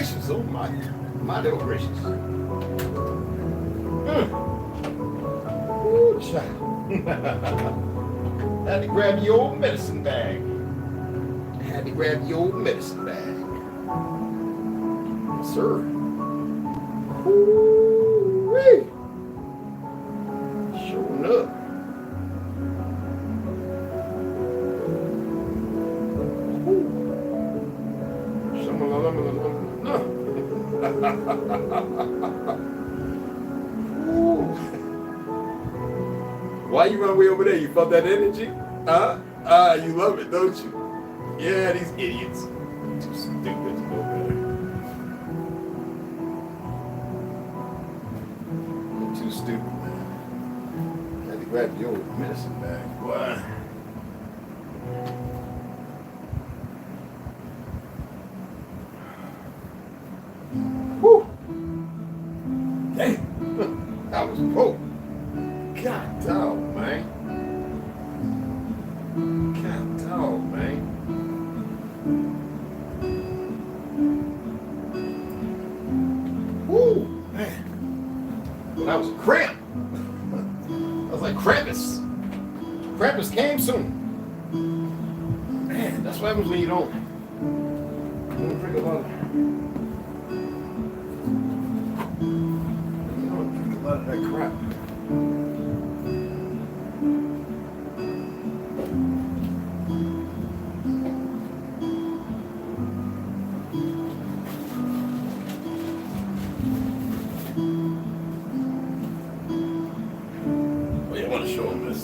gracious. Oh my dear gracious. Ooh, child. Had to grab your old medicine bag. Had to grab your old medicine bag. Yes, sir. Ooh-wee. Sure enough. Why you run way over there? You felt that energy? You love it, don't you? Yeah, these idiots. Too stupid to know better. You're too stupid, man. Had to grab your old medicine bag. Boy. Whew. Damn. That was cool. God dog, man. God dog, man. Woo, man. That was a cramp. That was like Krampus. Krampus came soon. Man, that's what happens when you don't drink a lot of that crap.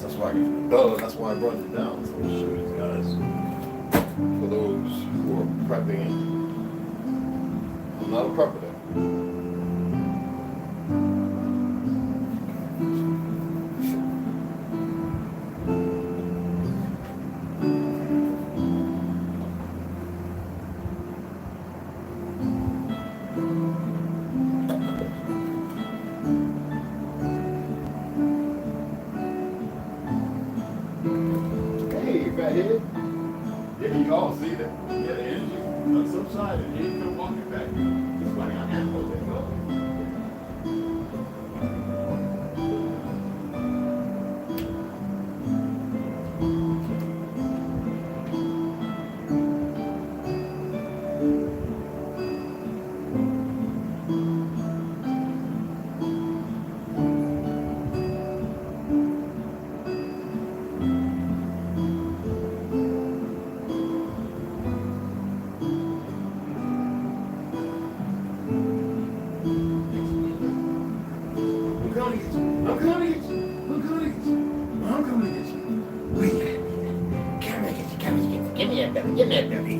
That's why that's why I brought it down. So I'll show these guys. For those who are prepping, I'm not a prepper though. There you go, see that? Yeah, the energy subsided. Here you come walking back. It's funny, I have to let go. Give me that belly.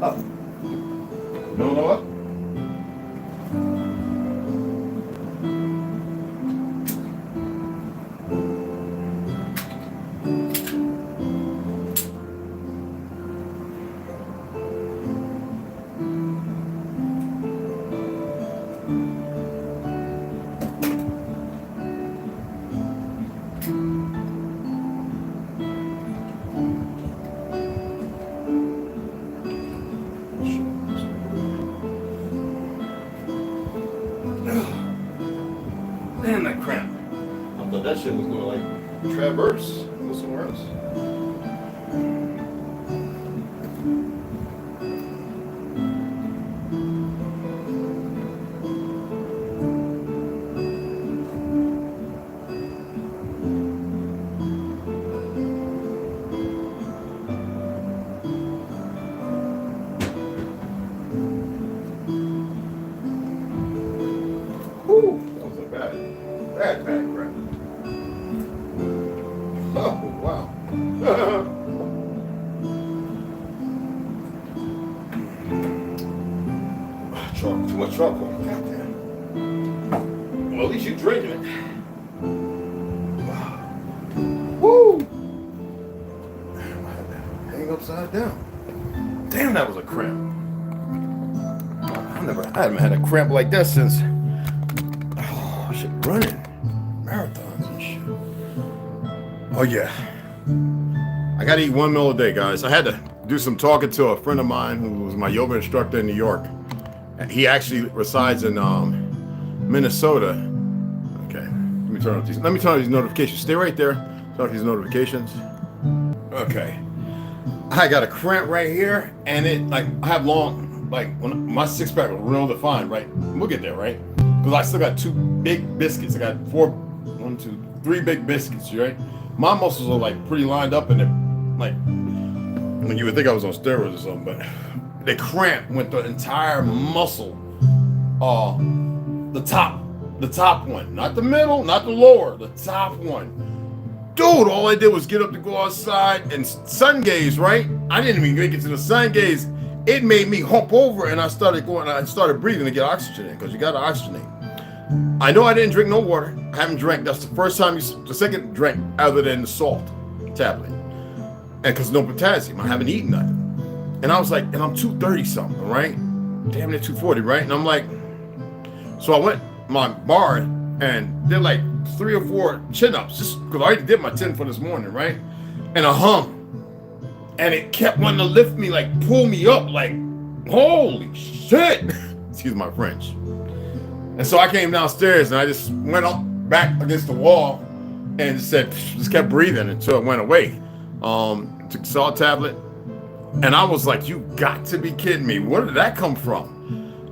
Oh. No, what? Damn, that cramp. I thought that shit was going to like traverse. Go somewhere else. Bad crap. Oh, wow. Too much charcoal. Goddamn. Well, at least you're drinking it. Wow. Woo! Damn, I had to hang upside down. Damn, that was a cramp. I haven't had a cramp like that since running marathons and shit. Oh yeah, I gotta eat one meal a day, guys. I had to do some talking to a friend of mine who was my yoga instructor in New York. He actually resides in Minnesota. Okay, let me turn off these notifications. Stay right there. Turn off these notifications. Okay, I got a cramp right here, and it like I have long when my six pack is real defined. Right, we'll get there, right? Because I still got 2 big biscuits. I got 3 big biscuits. Right, my muscles are like pretty lined up, and they're like you would think I was on steroids or something, but the cramp went the entire muscle. The top one, not the middle, not the lower, the top one. Dude, all I did was get up to go outside and sun gaze, right? I didn't even make it to the sun gaze. It made me hump over, and I started breathing to get oxygen in, because you got to oxygenate. I know I didn't drink no water. I haven't drank. That's the first time, the second drink other than the salt tablet. And because no potassium, I haven't eaten nothing. And I was like, and I'm 230 something, right? Damn near 240, right? And I'm like, so I went my bar and did like 3 or 4 chin-ups, just because I already did my 10 for this morning, right? And I hung. And it kept wanting to lift me, like pull me up, like, holy shit. Excuse my French. And so I came downstairs and I just went up back against the wall and just kept breathing until it went away. Took salt tablet. And I was like, you got to be kidding me. Where did that come from?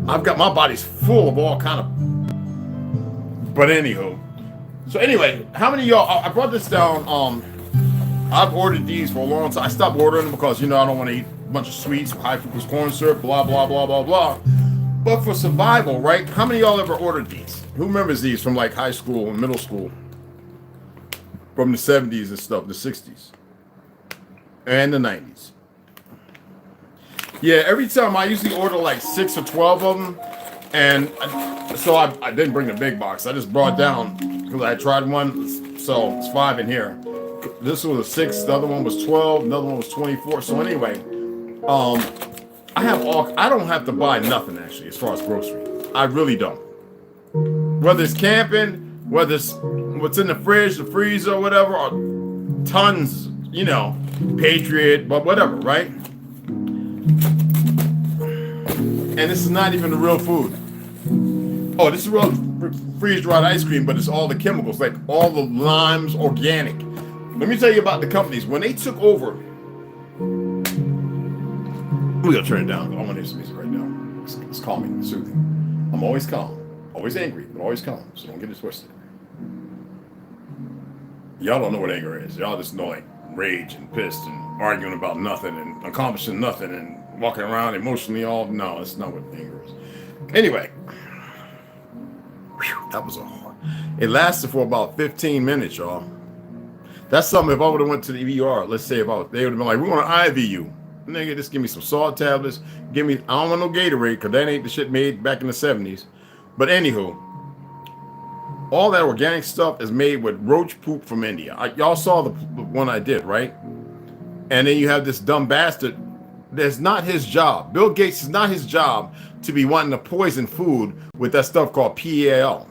I've got, my body's full of all kind of, but anywho. So anyway, how many of y'all, I brought this down, I've ordered these for a long time. I stopped ordering them because, I don't want to eat a bunch of sweets, high fructose corn syrup, blah, blah, blah, blah, blah. But for survival, right? How many of y'all ever ordered these? Who remembers these from like high school and middle school? From the 70s and stuff, the 60s. And the 90s. Yeah, every time I usually order like 6 or 12 of them. And so I didn't bring the big box. I just brought down, because I tried one. So it's 5 in here. This was a 6, the other one was 12, another one was 24. So anyway, I don't have to buy nothing actually as far as grocery. I really don't. Whether it's camping, whether it's what's in the fridge, the freezer, or whatever, or tons, Patriot, but whatever, right? And this is not even the real food. Oh, this is real freeze-dried ice cream, but it's all the chemicals, like all the lime's organic. Let me tell you about the companies. When they took over, we're gonna turn it down. I want to hear some music right now. It's calming, it's soothing. I'm always calm, always angry, but always calm. So don't get it twisted. Y'all don't know what anger is. Y'all just know like rage and pissed and arguing about nothing and accomplishing nothing and walking around emotionally all. No, that's not what anger is. Anyway, that was it lasted for about 15 minutes, y'all. That's something if I would have went to the ER, let's say they would have been like, we want to IV you. Nigga, just give me some salt tablets. I don't want no Gatorade, because that ain't the shit made back in the 70s. But anywho, all that organic stuff is made with roach poop from India. Y'all saw the one I did, right? And then you have this dumb bastard. That's not his job. Bill Gates is not his job to be wanting to poison food with that stuff called PL,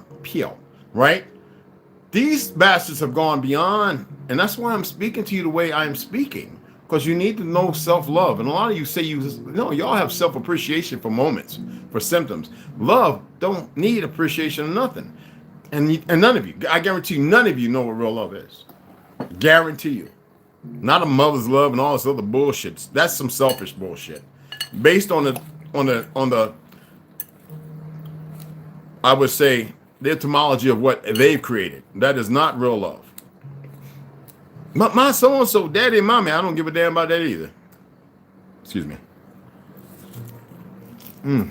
right? These bastards have gone beyond, and that's why I'm speaking to you the way I'm speaking, because you need to know self-love. And a lot of you say y'all have self-appreciation for moments, for symptoms. Love don't need appreciation or nothing. And none of you, I guarantee you, none of you know what real love is. Guarantee you. Not a mother's love and all this other bullshit. That's some selfish bullshit. Based on the I would say the etymology of what they've created. That is not real love. My so-and-so, daddy and mommy, I don't give a damn about that either. Excuse me. Oh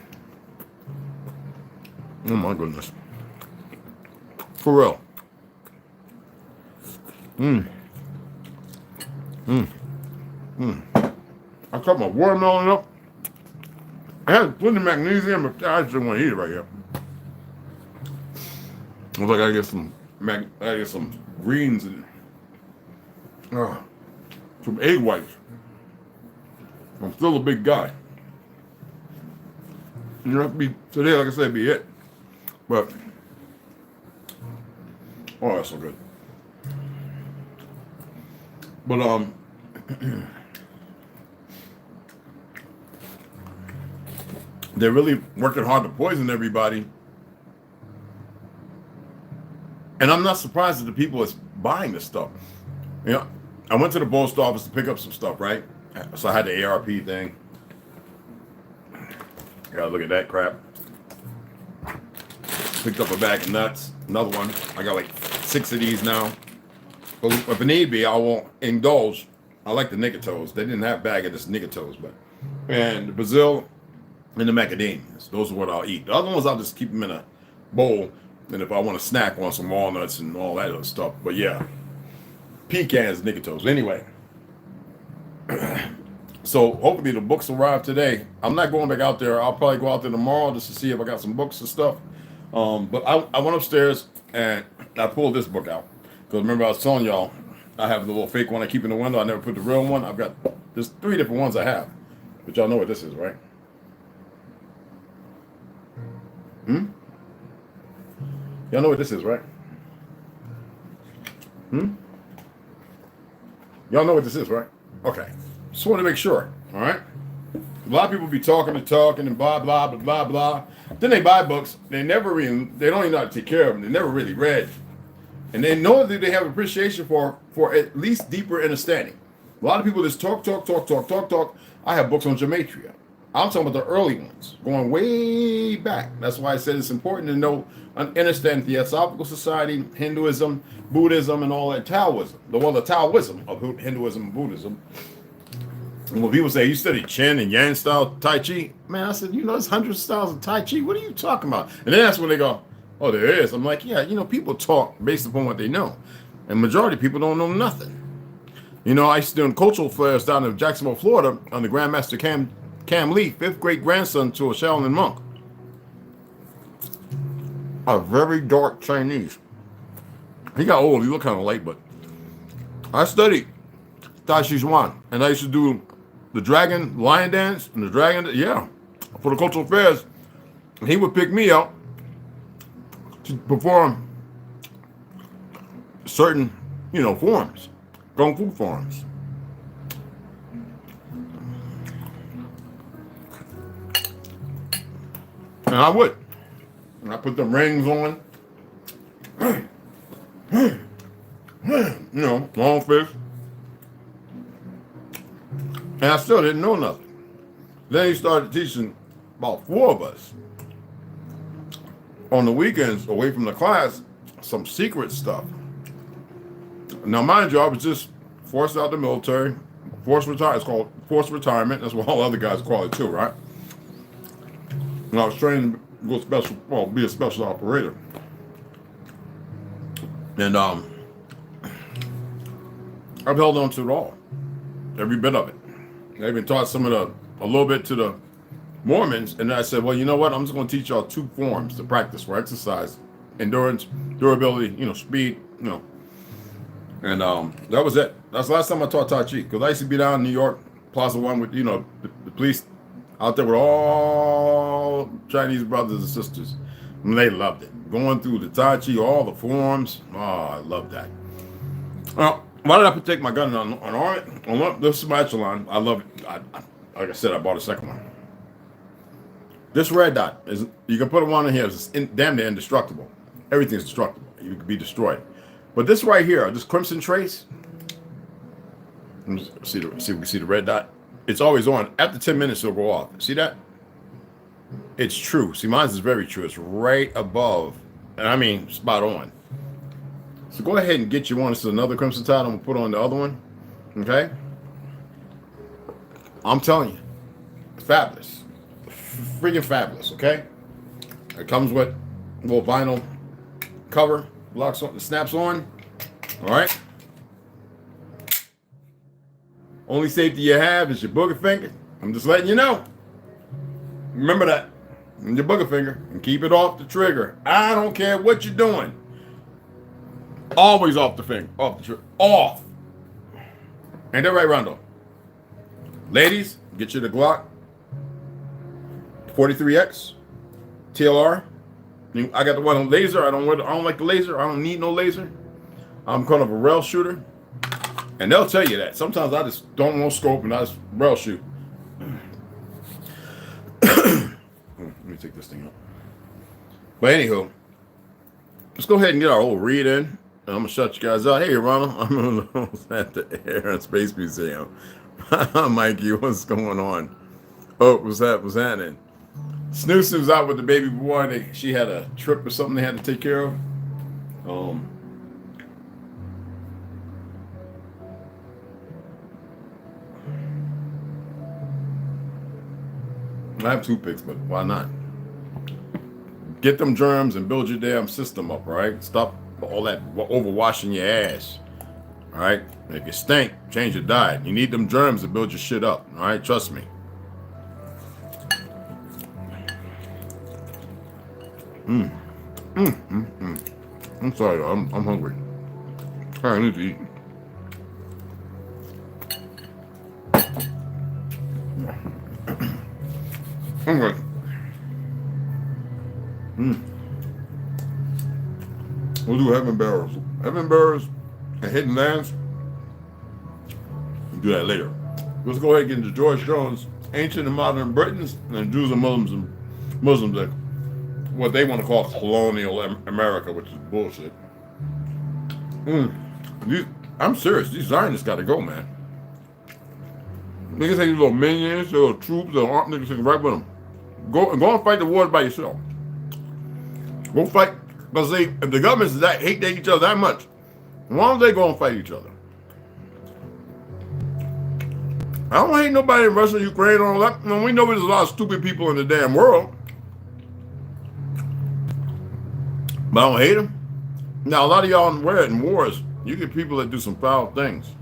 my goodness. For real. I cut my watermelon up. I had to put the magnesium, but I just don't want to eat it right here. I was like, I get some greens and some egg whites. I'm still a big guy. You don't have to be today, like I said, be it. But oh, that's so good. But they're really working hard to poison everybody. And I'm not surprised that the people that's buying this stuff. You know, I went to the post office to pick up some stuff, right? So I had the ARP thing. Gotta look at that crap. Picked up a bag of nuts, another one. I got like 6 of these now. But if need be, I won't indulge. I like the Nicotose. They didn't have a bag of this Nicotose, but and the Brazil and the macadamias. Those are what I'll eat. The other ones I'll just keep them in a bowl. And if I want to snack on some walnuts and all that other stuff. But yeah, pecans, Nicotose. Anyway, so hopefully the books arrive today. I'm not going back out there. I'll probably go out there tomorrow just to see if I got some books and stuff. But I went upstairs and I pulled this book out. Because remember I was telling y'all, I have the little fake one I keep in the window. I never put the real one. There's 3 different ones I have. But y'all know what this is, right? Y'all know what this is, right? Y'all know what this is, right? Okay. Just want to make sure, all right? A lot of people be talking and blah, blah, blah, blah, blah. Then they buy books. They don't even know how to take care of them. They never really read. And they know that they have appreciation for at least deeper understanding. A lot of people just talk. I have books on gematria. I'm talking about the early ones, going way back. That's why I said it's important to know and understand the Theosophical Society, Hinduism, Buddhism, and all that Taoism. The Taoism of Hinduism and Buddhism. And when people say, you study Chen and Yang style Tai Chi, man, I said, there's hundreds of styles of Tai Chi. What are you talking about? And then that's when they go, oh, there is. I'm like, yeah, people talk based upon what they know. And majority of people don't know nothing. I used to do cultural fairs down in Jacksonville, Florida, under Grandmaster Cam Lee, 5th great grandson to a Shaolin monk. A very dark Chinese. He got old. He looked kind of late, but I studied Tai Chi Chuan, and I used to do the dragon lion dance and the dragon, for the cultural fairs. And he would pick me out to perform certain, forms, kung fu forms. And I would. And I put them rings on. Long fist. And I still didn't know nothing. Then he started teaching about 4 of us on the weekends away from the class some secret stuff. Now, mind you, I was just forced out the military. Forced retirement. It's called forced retirement. That's what all other guys call it too, right? And I was trained to go be a special operator. And I've held on to it all. Every bit of it. I even taught a little bit to the Mormons, and I said, well, you know what? I'm just going to teach y'all 2 forms to practice for exercise: endurance, durability, speed, And that was it. That's the last time I taught Tai Chi, because I used to be down in New York, Plaza One with, the police out there with all Chinese brothers and sisters, and they loved it. Going through the Tai Chi, all the forms. Oh, I love that. Well, why did I take my gun on arm? This is my echelon. I love it. Like I said, I bought a second one. This red dot is, you can put it on in here. It's damn near indestructible. Everything's destructible. You can be destroyed. But this right here, this crimson trace. See the red dot. It's always on. After 10 minutes, it'll go off. See that? It's true. See, mine is very true. It's right above, and I mean spot on. So go ahead and get you one. This is another crimson tide. I'm gonna put on the other one. Okay. I'm telling you, fabulous, freaking fabulous. Okay. It comes with a little vinyl cover, locks on, snaps on. All right. Only safety you have is your booger finger. I'm just letting you know. Remember that. And your booger finger. And keep it off the trigger. I don't care what you're doing. Always off the finger. Off the trigger. Off. Ain't that right, Rondo? Ladies, get you the Glock 43X TLR. I got the one on laser. I don't like the laser. I don't need no laser. I'm kind of a rail shooter. And they'll tell you that. Sometimes I just don't want scope and I just rail shoot. me take this thing out. But anywho, let's go ahead and get our old read in. And I'm going to shut you guys out. Hey, Ronald. I'm at the Air and Space Museum. Mikey, what's going on? Oh, what's happening? Snooze was out with the baby boy. She had a trip or something they had to take care of. I have toothpicks, but why not? Get them germs and build your damn system up, right? Stop all that overwashing your ass. All right? If you stink, change your diet. You need them germs to build your shit up. All right? Trust me. I'm sorry, I'm hungry. I need to eat. Hungry. We'll do heaven bearers and hidden lands. We'll do that later. Let's go ahead and get into George Jones' Ancient and Modern Britons and Jews and Muslims, like what they want to call colonial America, which is bullshit. I'm serious. These Zionists got to go, man. Niggas take these little minions, little troops, little armed niggas sitting right with them. Go and fight the wars by yourself. Go fight. Because if the governments hate each other that much, why don't they go and fight each other? I don't hate nobody in Russia, Ukraine, all that. We know there's a lot of stupid people in the damn world. But I don't hate them. Now, a lot of y'all in wars, you get people that do some foul things.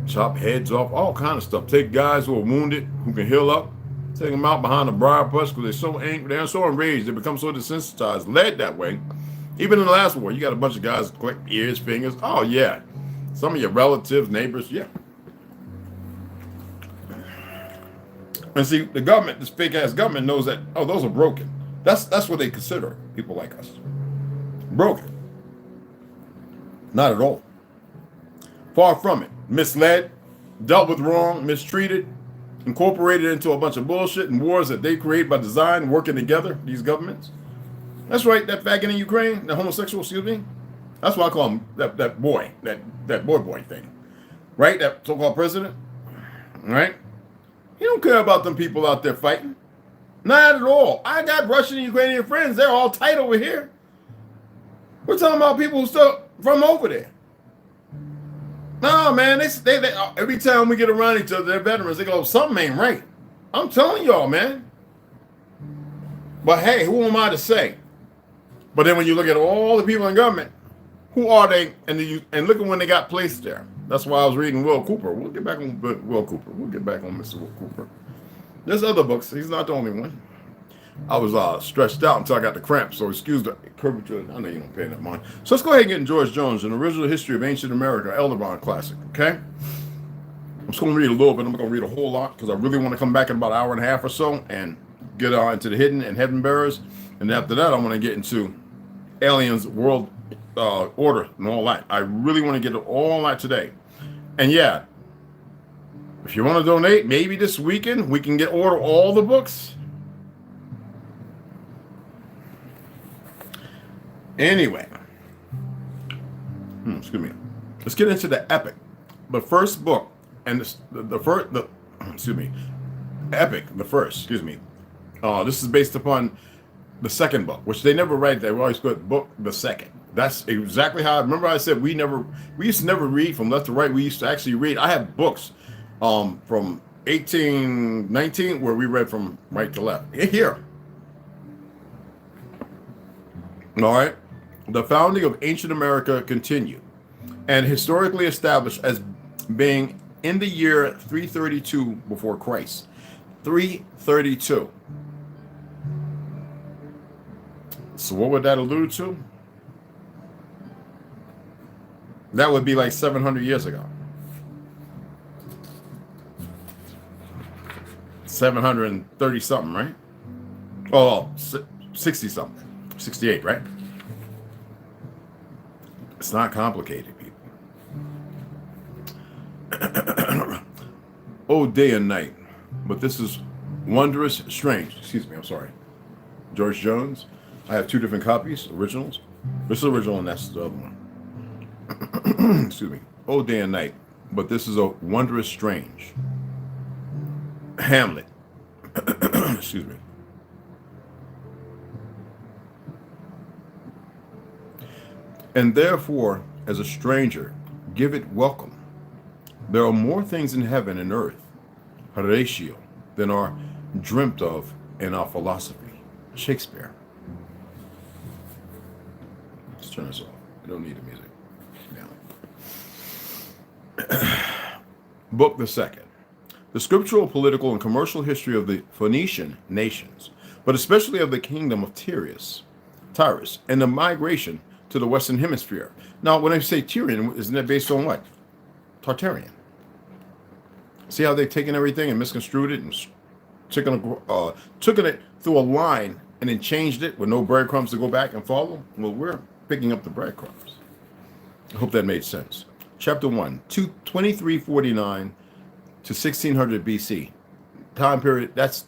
Chop heads off, all kind of stuff. Take guys who are wounded, who can heal up, take them out behind a briar bush because they're so angry, they're so enraged, they become so desensitized, led that way. Even in the last war, you got a bunch of guys click ears, fingers. Oh, yeah. Some of your relatives, neighbors, yeah. And see, the government, this fake-ass government knows that, oh, those are broken. That's what they consider people like us. Broken. Not at all. Far from it. Misled, dealt with wrong, mistreated, incorporated into a bunch of bullshit and wars that they create by design, working together, these governments. That's right, that faggot in Ukraine, that homosexual, excuse me. That's what I call him, that boy thing. Right? That so-called president. Right? He don't care about them people out there fighting. Not at all. I got Russian and Ukrainian friends. They're all tight over here. We're talking about people who still from over there. No, man, they every time we get around each other, they're veterans. They go, something ain't right. I'm telling y'all, man. But hey, who am I to say? But then when you look at all the people in government, who are they? And look at when they got placed there. That's why I was reading Will Cooper. We'll get back on Will Cooper. We'll get back on Mr. Will Cooper. There's other books. He's not the only one. I was stretched out until I got the cramps, so excuse the curvature. I know you don't pay that mind. So let's go ahead and get in George Jones, An Original History of Ancient America, Elderbond Classic, okay? I'm just going to read a little bit. I'm going to read a whole lot because I really want to come back in about an hour and a half or so and get into the hidden and heaven bearers. And after that, I want to get into aliens, world order, and all that. I really want to get all that today. And yeah, if you want to donate, maybe this weekend we can order all the books. Anyway, excuse me. Let's get into the epic. The first book, and this is based upon the second book, which they never write. They always put book the second. That's exactly how. Remember, I said we used to never read from left to right. We used to actually read. I have books from 1819 where we read from right to left. Here. All right. The founding of ancient America continued and historically established as being in the year 332 before Christ. 332. So what would that allude to? That would be like 700 years ago. 730 something, right? Oh, 60 something. 68, right? It's not complicated, people. Oh, day and night. But this is Wondrous Strange. Excuse me, I'm sorry. George Jones. I have two different copies, originals. This is the original and that's the other one. Excuse me. Old Day and Night. But this is a Wondrous Strange. Hamlet. Excuse me. And therefore, as a stranger, give it welcome. There are more things in heaven and earth, Horatio, than are dreamt of in our philosophy. Shakespeare. Let's turn this off. We don't need the music now. Book the second. The scriptural, political, and commercial history of the Phoenician nations, but especially of the kingdom of Tyrus, and the migration to the Western Hemisphere. Now, when I say Tyrian, isn't that based on what? Tartarian. See how they've taken everything and misconstrued it and took it through a line and then changed it with no breadcrumbs to go back and follow? Well, we're picking up the breadcrumbs. I hope that made sense. Chapter 1, 2349 to 1600 BC. Time period, that's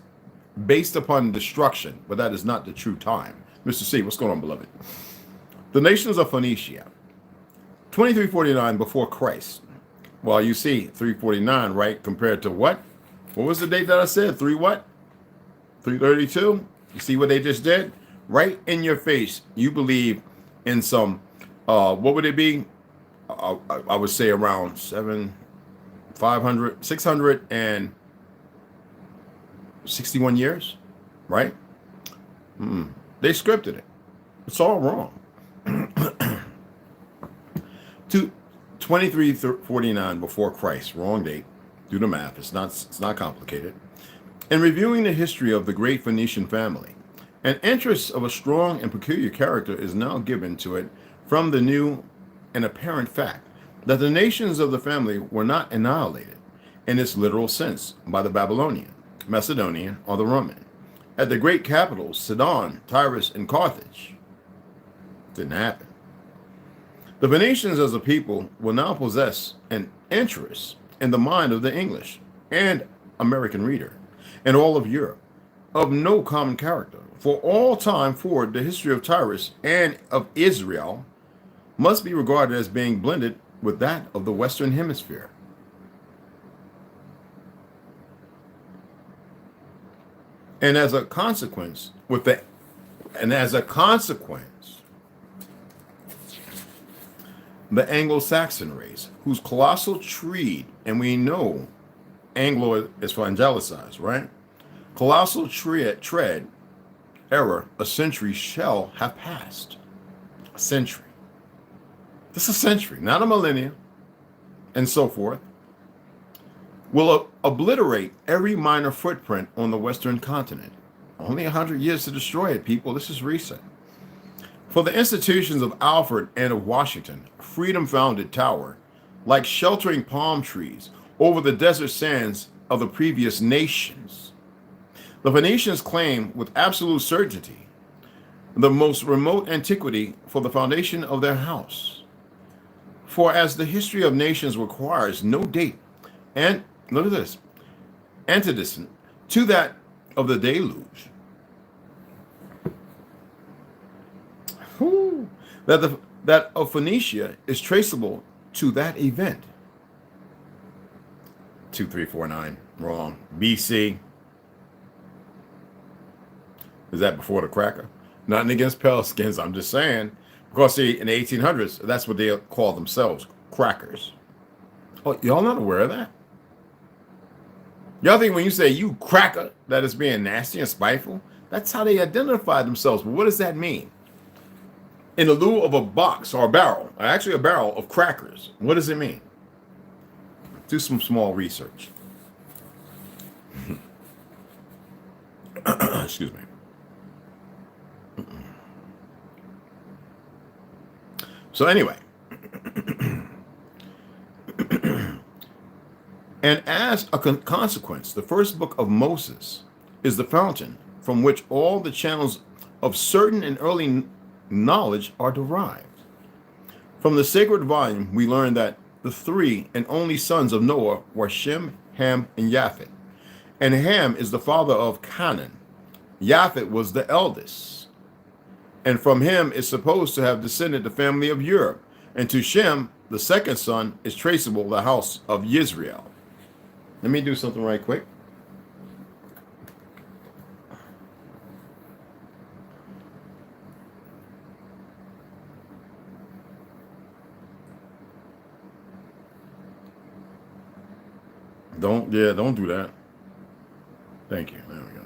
based upon destruction, but that is not the true time. Mr. C, what's going on, beloved? The nations of Phoenicia, 2349 before Christ. Well, you see 349, right? Compared to what? What was the date that I said? 3 what? 332? You see what they just did? Right in your face. You believe in some, what would it be? I would say around 661 years, right? They scripted it. It's all wrong. To 2349 before Christ, wrong date. Do the math. It's not complicated. In reviewing the history of the great Phoenician family, an interest of a strong and peculiar character is now given to it from the new and apparent fact that the nations of the family were not annihilated in its literal sense by the Babylonian, Macedonian, or the Roman. At the great capitals, Sidon, Tyrus, and Carthage. Didn't happen. The Phoenicians as a people will now possess an interest in the mind of the English and American reader and all of Europe of no common character. For all time forward, the history of Tyrus and of Israel must be regarded as being blended with that of the Western Hemisphere. And as a consequence, the Anglo-Saxon race, whose colossal tread, and we know Anglo is for angelicized, right? Colossal tread error, a century shall have passed. A century. This is a century, not a millennia, and so forth, will obliterate every minor footprint on the Western continent. Only 100 years to destroy it, people. This is recent. For the institutions of Alfred and of Washington, freedom-founded tower, like sheltering palm trees over the desert sands of the previous nations. The Phoenicians claim with absolute certainty the most remote antiquity for the foundation of their house. For as the history of nations requires no date, and look at this, antecedent to that of the deluge, that of Phoenicia is traceable to that event. 2349, wrong. BC. Is that before the cracker? Nothing against pale skins, I'm just saying. Because see, in the 1800s, that's what they call themselves, crackers. Oh, y'all not aware of that? Y'all think when you say you cracker, that is being nasty and spiteful? That's how they identify themselves. But what does that mean? In the lieu of a box or a barrel, or actually a barrel of crackers, what does it mean? Do some small research. Excuse me. So anyway, and as a consequence, the first book of Moses is the fountain from which all the channels of certain and early knowledge are derived. From the sacred volume, we learn that the three and only sons of Noah were Shem, Ham, and Japheth, And Ham is the father of Canaan. Japhet was the eldest. And from him is supposed to have descended the family of Europe. And to Shem, the second son, is traceable the house of Israel. Let me do something right quick. Don't do that. Thank you. There we go.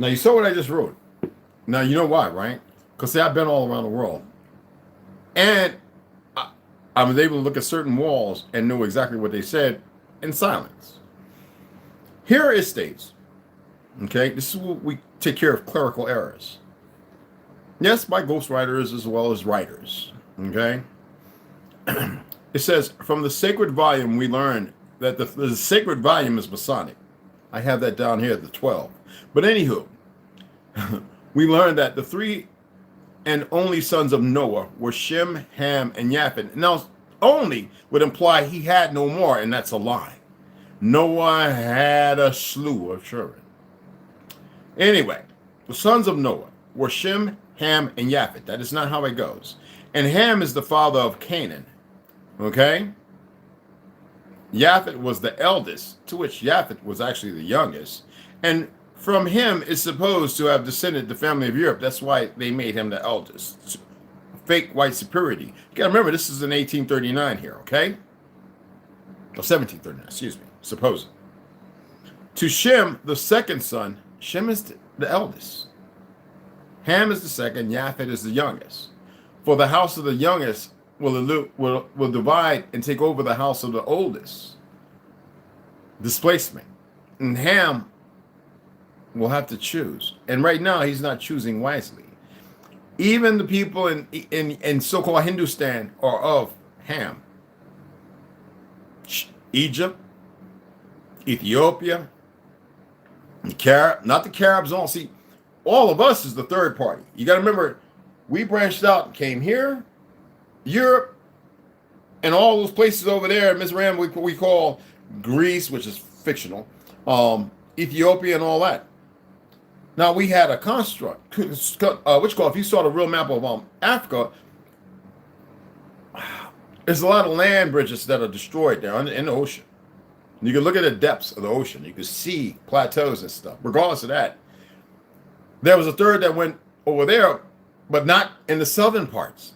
Now, you saw what I just wrote. Now, you know why, right? Because, see, I've been all around the world. And I was able to look at certain walls and know exactly what they said in silence. Here it states, okay, this is what we take care of clerical errors. Yes, by ghostwriters as well as writers, okay? It says, from the sacred volume, we learn that the sacred volume is Masonic. I have that down here, the 12. But anywho, we learned that the three and only sons of Noah were Shem, Ham, and Japhet. Now, only would imply he had no more, and that's a lie. Noah had a slew of children. Anyway, the sons of Noah were Shem, Ham, and Japhet. That is not how it goes. And Ham is the father of Canaan. Okay? Japhet was the eldest, to which Japhet was actually the youngest. And from him is supposed to have descended the family of Europe. That's why they made him the eldest. Fake white superiority. You gotta remember, this is in 1839 here, okay? Or 1739, excuse me, supposedly. To Shem, the second son, Shem is the eldest. Ham is the second, Japhet is the youngest. For the house of the youngest will divide and take over the house of the oldest. Displacement. And Ham will have to choose. And right now, he's not choosing wisely. Even the people in so-called Hindustan are of Ham. Egypt, Ethiopia, not the Caribs, all. See, all of us is the third party. You got to remember, we branched out and came here, Europe, and all those places over there, Mizraim, we call Greece, which is fictional, Ethiopia and all that. Now, we had a construct, if you saw the real map of Africa, there's a lot of land bridges that are destroyed there in the ocean. You can look at the depths of the ocean. You can see plateaus and stuff. Regardless of that, there was a third that went over there, but not in the southern parts.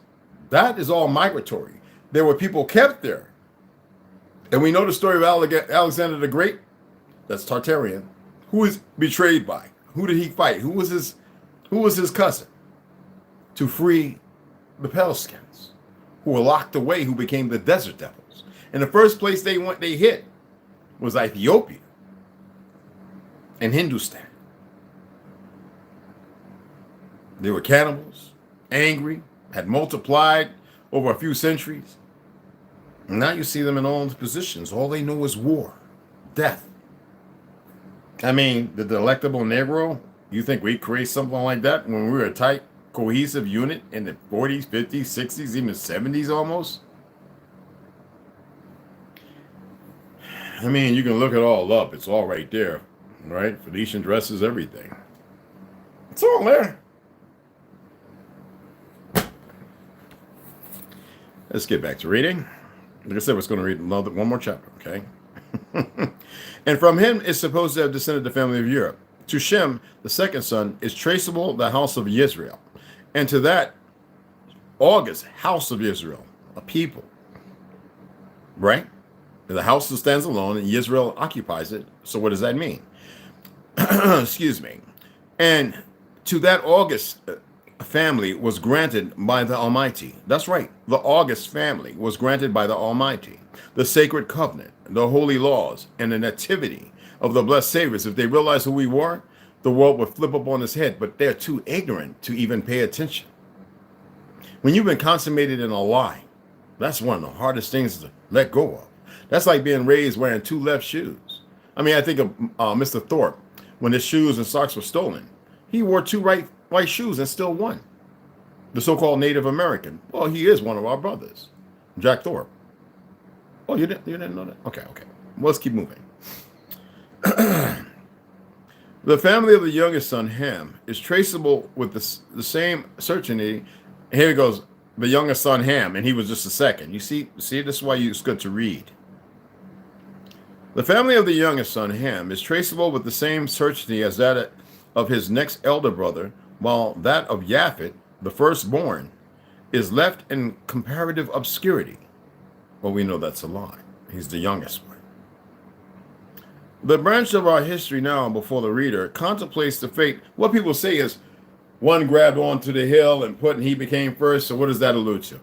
That is all migratory. There were people kept there. And we know the story of Alexander the Great. That's Tartarian. Who was betrayed by? Who did he fight? Who was his cousin? To free the Palestinians, who were locked away, who became the desert devils. And the first place they hit was Ethiopia and Hindustan. They were cannibals, angry, had multiplied over a few centuries. And now you see them in all positions. All they know is war, death. I mean, the delectable Negro, you think we'd create something like that when we were a tight, cohesive unit in the 40s, 50s, 60s, even 70s almost? I mean, you can look it all up. It's all right there, right? Phoenician dresses, everything. It's all there. Let's get back to reading. Like I said, we're going to read one more chapter, okay? And from him is supposed to have descended the family of Europe. To Shem, the second son, is traceable the house of Israel. And to that, August, house of Israel, a people. Right? The house stands alone and Israel occupies it. So what does that mean? Excuse me. And to that August family was granted by the Almighty. That's right. The August family was granted by the Almighty. The sacred covenant, the holy laws, and the nativity of the blessed saviors. If they realized who we were, the world would flip up on its head, but they're too ignorant to even pay attention. When you've been consummated in a lie, that's one of the hardest things to let go of. That's like being raised wearing two left shoes. I mean, I think of Mr. Thorpe. When his shoes and socks were stolen, he wore two right shoes and still won. The so-called Native American. Well, he is one of our brothers, Jack Thorpe. Oh, you didn't know that? Okay. Well, let's keep moving. The family of the youngest son, Ham, is traceable with the same certainty. Here he goes, the youngest son, Ham, and he was just the second. You see, this is why it's good to read. The family of the youngest son, Ham, is traceable with the same certainty as that of his next elder brother, while that of Japhet, the firstborn, is left in comparative obscurity. Well, we know that's a lie. He's the youngest one. The branch of our history now before the reader contemplates the fate. What people say is one grabbed onto the hill and he became first. So what does that allude to?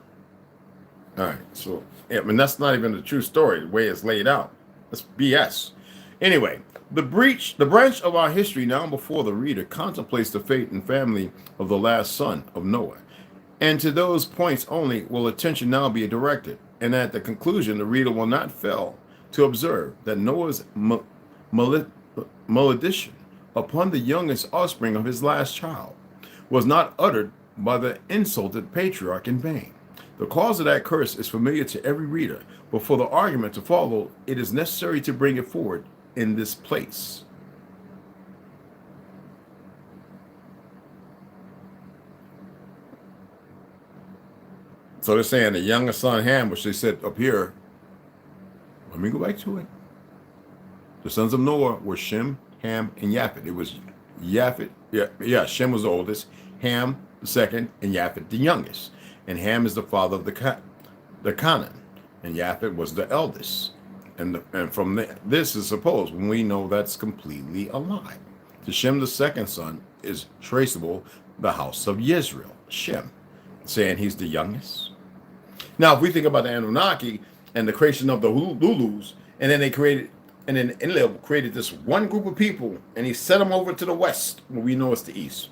All right. So, I mean, that's not even the true story, the way it's laid out. That's BS. Anyway, the branch of our history now before the reader contemplates the fate and family of the last son of Noah. And to those points only will attention now be directed. And at the conclusion, the reader will not fail to observe that Noah's malediction upon the youngest offspring of his last child was not uttered by the insulted patriarch in vain. The cause of that curse is familiar to every reader, but for the argument to follow, it is necessary to bring it forward in this place. So they're saying the youngest son, Ham, which they said up here. Let me go back to it. The sons of Noah were Shem, Ham, and Japhet. It was Japhet. Yeah. Shem was the oldest, Ham the second, and Japhet the youngest. And Ham is the father of the Canaan, and Japhet was the eldest. And from this is supposed, when we know that's completely a lie. To Shem, the second son, is traceable the house of Israel, Shem, saying he's the youngest. Now, if we think about the Anunnaki and the creation of the Lulus, and then they created, and then Enlil created this one group of people, and he set them over to the west, where we know it's the east.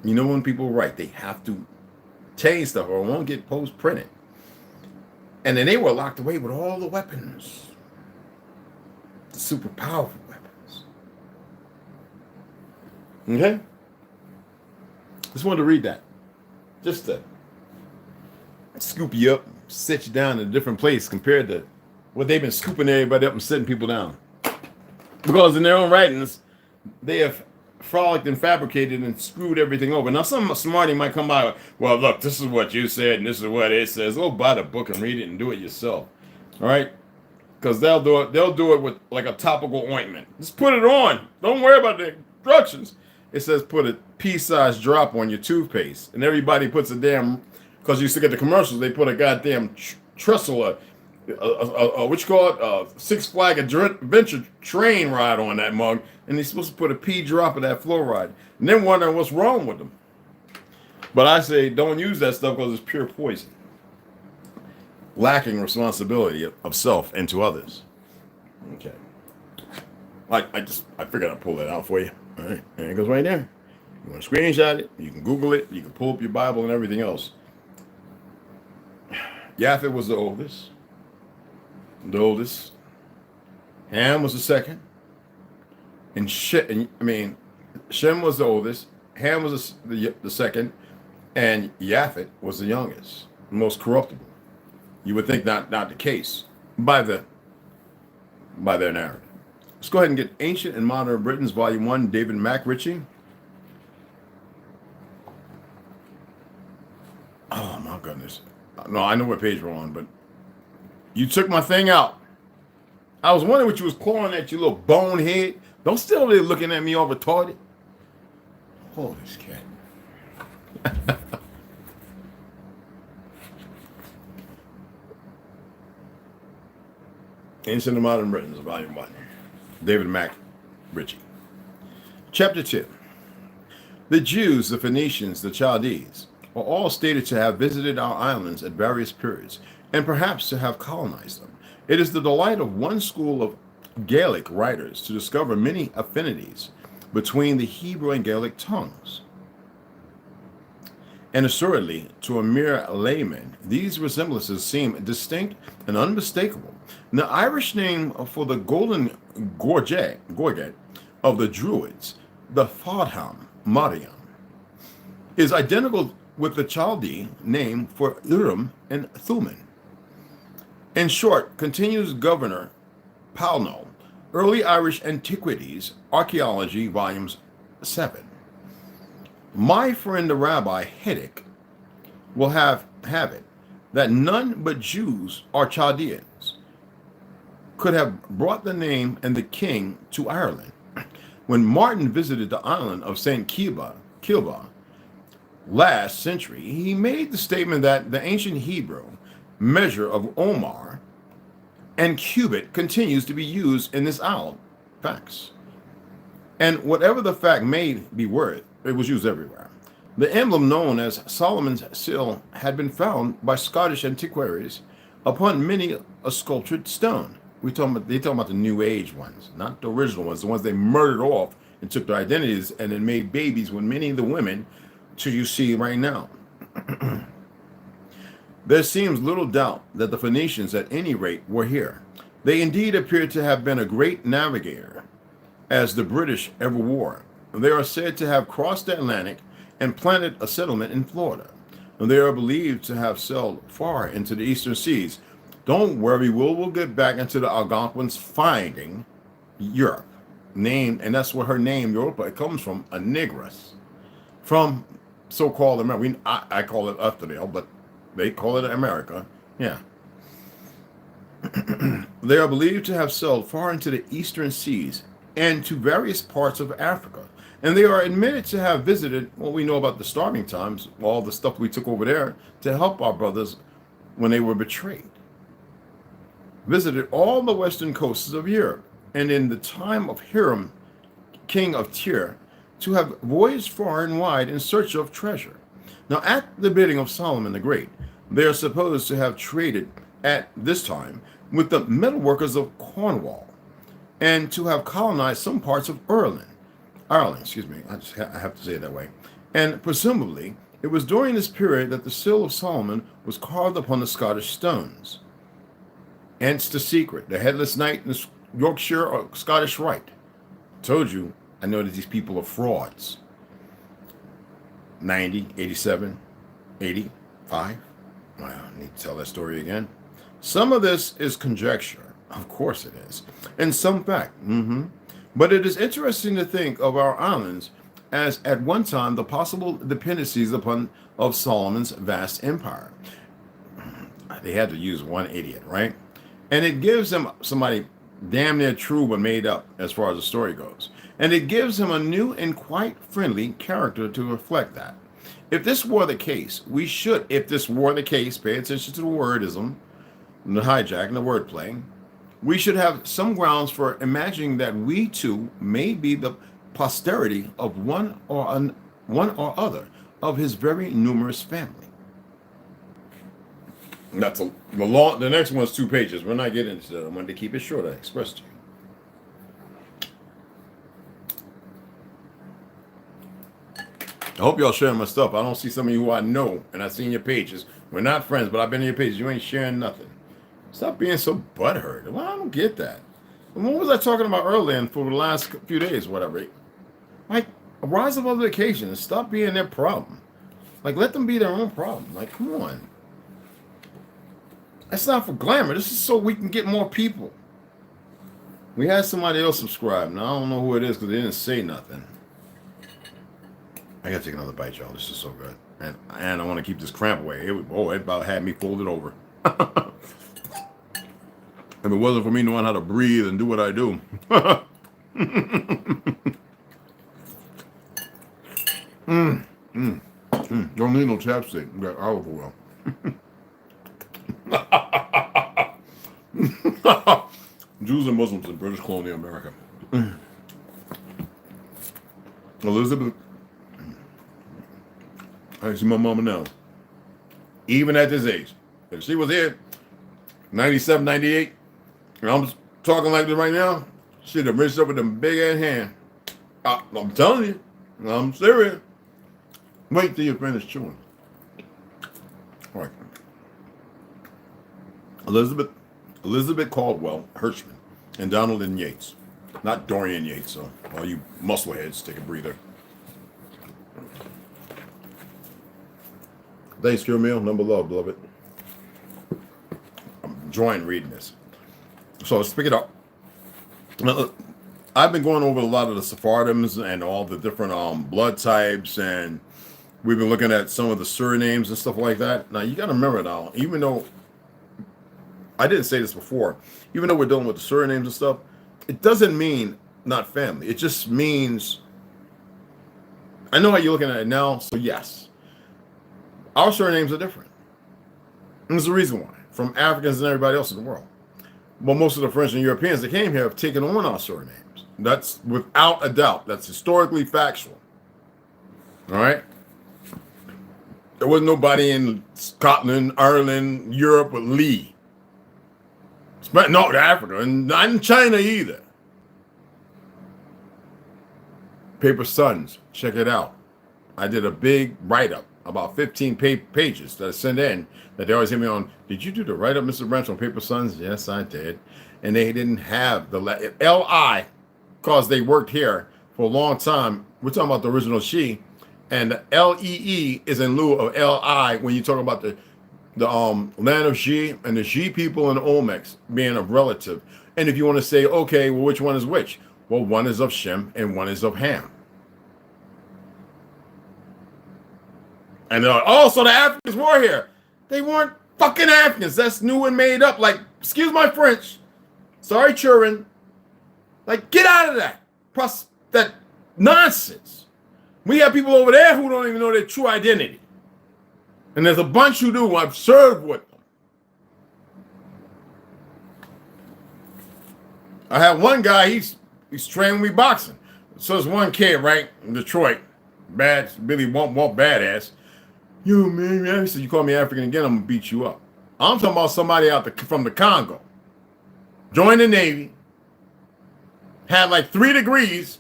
You know, when people write, they have to change stuff or it won't get post-printed. And then they were locked away with all the weapons, the super powerful weapons. Okay? Just wanted to read that. Just to scoop you up, set you down in a different place compared to what they've been scooping everybody up and setting people down. Because in their own writings, they have frolicked and fabricated and screwed everything over. Now, some smarty might come by, well, look, this is what you said and this is what it says. Go buy the book and read it and do it yourself. All right? Because they'll do it with like a topical ointment. Just put it on. Don't worry about the instructions. It says put a pea-sized drop on your toothpaste. And everybody puts a damn, because you used to get the commercials, they put a goddamn trestle, what you call it, Six Flag Adventure train ride on that mug, and they're supposed to put a pea drop of that fluoride, and then wondering what's wrong with them. But I say don't use that stuff because it's pure poison, lacking responsibility of self and to others. Okay, I figured I'd pull that out for you. All right, there it goes right there. You want to screenshot it? You can Google it. You can pull up your Bible and everything else. Japhet was the oldest. Ham was the second, and Shem was the oldest. Ham was the second, and Japhet was the youngest, the most corruptible. You would think not the case by their narrative. Let's go ahead and get Ancient and Modern Britons, Volume 1, David Mack Ritchie. Oh my goodness! No, I know what page we're on, but you took my thing out. I was wondering what you was clawing at, you little bonehead. Don't still there looking at me all retarded. Holy cat. Ancient and Modern Britons, Volume 1. David Mack Ritchie. Chapter 2. The Jews, the Phoenicians, the Chaldees are all stated to have visited our islands at various periods, and perhaps to have colonized them. It is the delight of one school Gaelic writers to discover many affinities between the Hebrew and Gaelic tongues. And assuredly, to a mere layman, these resemblances seem distinct and unmistakable. And the Irish name for the golden gorget of the Druids, the Fadham Mariam, is identical with the Chaldee name for Urim and Thummim. In short, continues Governor Pownall, Early Irish Antiquities, Archaeology, Volumes 7. My friend the Rabbi Heddick will have it that none but Jews or Chaldeans could have brought the name and the king to Ireland. When Martin visited the island of St. Kilba last century, he made the statement that the ancient Hebrew measure of Omar and cubit continues to be used in this isle. Facts. And whatever the fact may be worth, it was used everywhere. The emblem known as Solomon's Seal had been found by Scottish antiquaries upon many a sculptured stone. They talking about the New Age ones, not the original ones, the ones they murdered off and took their identities and then made babies with many of the women, to you see right now. There seems little doubt that the Phoenicians, at any rate, were here. They indeed appear to have been a great navigator, as the British ever were. They are said to have crossed the Atlantic and planted a settlement in Florida. And they are believed to have sailed far into the eastern seas. Don't worry, we'll get back into the Algonquins finding Europe. And that's where her name, Europa, comes from, a negress. From so-called America. I call it Ethereal, but they call it America. Yeah. They are believed to have sailed far into the eastern seas and to various parts of Africa. And they are admitted to have visited what we know about the starving times, all the stuff we took over there to help our brothers when they were betrayed. Visited all the western coasts of Europe, and in the time of Hiram, king of Tyre, to have voyaged far and wide in search of treasure. Now, at the bidding of Solomon the Great, they are supposed to have traded at this time with the metalworkers of Cornwall, and to have colonized some parts of Ireland, excuse me, I have to say it that way. And presumably, it was during this period that the seal of Solomon was carved upon the Scottish stones. Hence the secret, the headless knight in Yorkshire or Scottish Rite. Told you, I know that these people are frauds. 90, 87, 85. Well, I need to tell that story again. Some of this is conjecture. Of course it is. And some fact. But it is interesting to think of our islands as at one time the possible dependencies of Solomon's vast empire. They had to use one idiot, right? And it gives them somebody damn near true but made up as far as the story goes. And it gives him a new and quite friendly character to reflect that. If this were the case, pay attention to the wordism, the hijack, and the wordplay, we should have some grounds for imagining that we too may be the posterity of one or other of his very numerous family. That's the next one's 2 pages. We're not getting into that. I wanted to keep it short. I expressed to you. I hope y'all sharing my stuff. I don't see some of you who I know, and I've seen your pages. We're not friends, but I've been in your pages. You ain't sharing nothing. Stop being so butthurt. Well, I don't get that. What was I talking about earlier and for the last few days, whatever? Like, rise above the occasion and stop being their problem. Like, let them be their own problem. Like, come on. That's not for glamour. This is so we can get more people. We had somebody else subscribe. Now, I don't know who it is because they didn't say nothing. I gotta take another bite, y'all. This is so good. And I want to keep this cramp away. It about had me folded over. If it wasn't for me knowing how to breathe and do what I do. Don't need no chapstick. You got olive oil. Jews and Muslims in British colonial America. Elizabeth. I see my mama now. Even at this age. If she was here, 97, 98, and I'm talking like this right now, should have reached up with them big ass hand. I'm telling you, I'm serious. Wait till you finish chewing. All right. Elizabeth Caldwell Hirschman and Donald N. Yates. Not Dorian Yates, so all you muscleheads, take a breather. Thanksgiving meal, number love, beloved. I'm enjoying reading this. So let's pick it up. I've been going over a lot of the Sephardims and all the different blood types, and we've been looking at some of the surnames and stuff like that. Now, you got to remember now, even though I didn't say this before, even though we're dealing with the surnames and stuff, it doesn't mean not family. It just means, I know how you're looking at it now, so yes, our surnames are different. And there's a reason why, from Africans and everybody else in the world. But most of the French and Europeans that came here have taken on our surnames. That's without a doubt. That's historically factual. All right? There was nobody in Scotland, Ireland, Europe with Lee. Not Africa, and not in China either. Paper Sons, check it out. I did a big write-up, about 15 pages that I sent in, that they always hit me on, did you do the write-up, Mr. Branch, on Paper Sons? Yes, I did. And they didn't have the L-I, because they worked here for a long time. We're talking about the original she, and the L-E-E is in lieu of L-I when you talk about the land of Xi and the Xi people and Olmecs being a relative. And if you want to say, okay, well, which one is which? Well, one is of Shem and one is of Ham. And they're like, oh, so the Africans were here. They weren't fucking Africans. That's new and made up. Like, excuse my French. Sorry, children. Like, get out of that. That nonsense. We have people over there who don't even know their true identity. And there's a bunch who do. I've served with them. I have one guy, he's training me boxing. So there's one kid, right, in Detroit, Billy Womp badass. Yo, man, he said, you call me African again, I'm gonna beat you up. I'm talking about somebody from the Congo. Joined the Navy, had like 3 degrees,